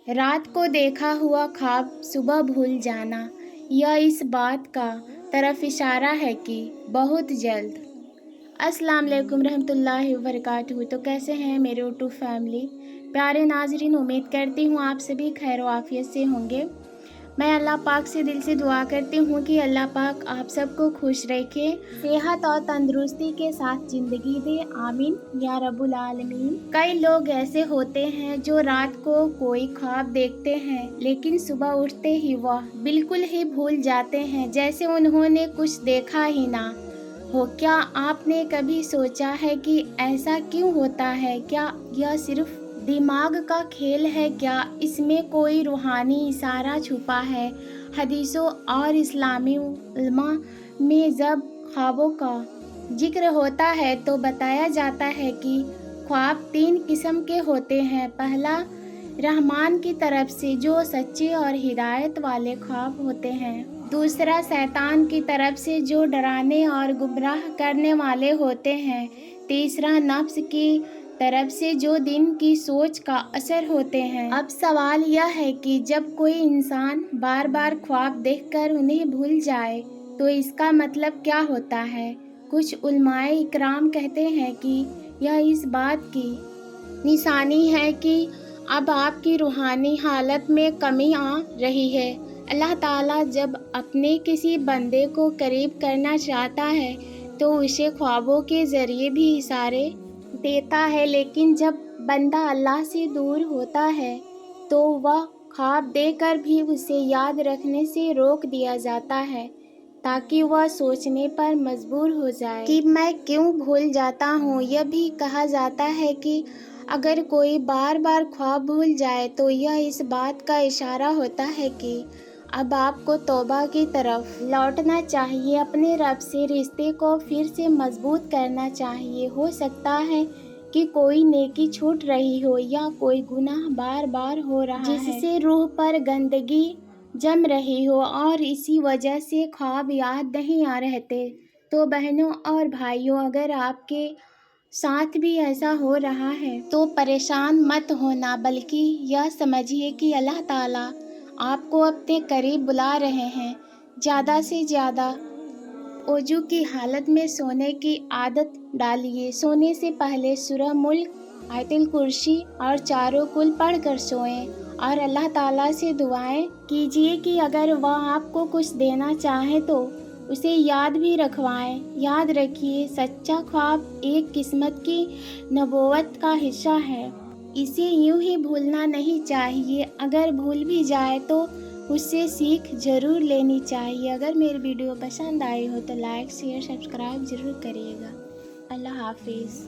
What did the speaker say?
रात को देखा हुआ ख्वाब सुबह भूल जाना, यह इस बात का तरफ इशारा है कि बहुत जल्द। अस्सलाम वालेकुम रहमतुल्लाहि व बरकातहू। तो कैसे हैं मेरे यूट्यूब फैमिली, प्यारे नाजरीन, उम्मीद करती हूँ आप सभी खैर आफियत से होंगे। मैं अल्लाह पाक से दिल से दुआ करती हूँ कि अल्लाह पाक आप सबको खुश रखे, सेहत और तंदुरुस्ती के साथ ज़िंदगी दे, आमीन या रब्बुल आलमीन। कई लोग ऐसे होते हैं जो रात को कोई ख्वाब देखते हैं लेकिन सुबह उठते ही वह बिल्कुल ही भूल जाते हैं, जैसे उन्होंने कुछ देखा ही ना हो। क्या आपने कभी सोचा है कि ऐसा क्यों होता है? क्या यह सिर्फ दिमाग का खेल है? क्या इसमें कोई रूहानी इशारा छुपा है? हदीसों और इस्लामी उलमा में जब ख्वाबों का जिक्र होता है तो बताया जाता है कि ख्वाब 3 किस्म के होते हैं। पहला, रहमान की तरफ से जो सच्चे और हिदायत वाले ख्वाब होते हैं। दूसरा, शैतान की तरफ से जो डराने और गुमराह करने वाले होते हैं। तीसरा, नफ्स की तरफ से जो दिन की सोच का असर होते हैं। अब सवाल यह है कि जब कोई इंसान बार बार ख्वाब देखकर उन्हें भूल जाए तो इसका मतलब क्या होता है? कुछ उलमाए इकराम कहते हैं कि यह इस बात की निशानी है कि अब आपकी रूहानी हालत में कमी आ रही है। अल्लाह ताला जब अपने किसी बंदे को करीब करना चाहता है तो उसे ख्वाबों के ज़रिए भी इशारे देता है, लेकिन जब बंदा अल्लाह से दूर होता है तो वह ख्वाब देकर भी उसे याद रखने से रोक दिया जाता है ताकि वह सोचने पर मजबूर हो जाए कि मैं क्यों भूल जाता हूँ। यह भी कहा जाता है कि अगर कोई बार बार ख्वाब भूल जाए तो यह इस बात का इशारा होता है कि अब आपको तौबा की तरफ लौटना चाहिए, अपने रब से रिश्ते को फिर से मजबूत करना चाहिए। हो सकता है कि कोई नेकी छूट रही हो या कोई गुनाह बार बार हो रहा है जिससे रूह पर गंदगी जम रही हो और इसी वजह से ख्वाब याद नहीं आ रहते। तो बहनों और भाइयों, अगर आपके साथ भी ऐसा हो रहा है तो परेशान मत होना, बल्कि यह समझिए कि अल्लाह ताला आपको अपने करीब बुला रहे हैं। ज़्यादा से ज़्यादा वजू की हालत में सोने की आदत डालिए। सोने से पहले सूरह मुल्क, आयतुल कुर्सी और चारों कुल पढ़कर सोएं और अल्लाह ताला से दुआएं कीजिए कि अगर वह आपको कुछ देना चाहे तो उसे याद भी रखवाएं। याद रखिए, सच्चा ख्वाब एक किस्मत की नबूवत का हिस्सा है, इसे यूं ही भूलना नहीं चाहिए। अगर भूल भी जाए तो उससे सीख ज़रूर लेनी चाहिए। अगर मेरी वीडियो पसंद आई हो तो लाइक शेयर सब्सक्राइब ज़रूर करिएगा। अल्लाह हाफिज़।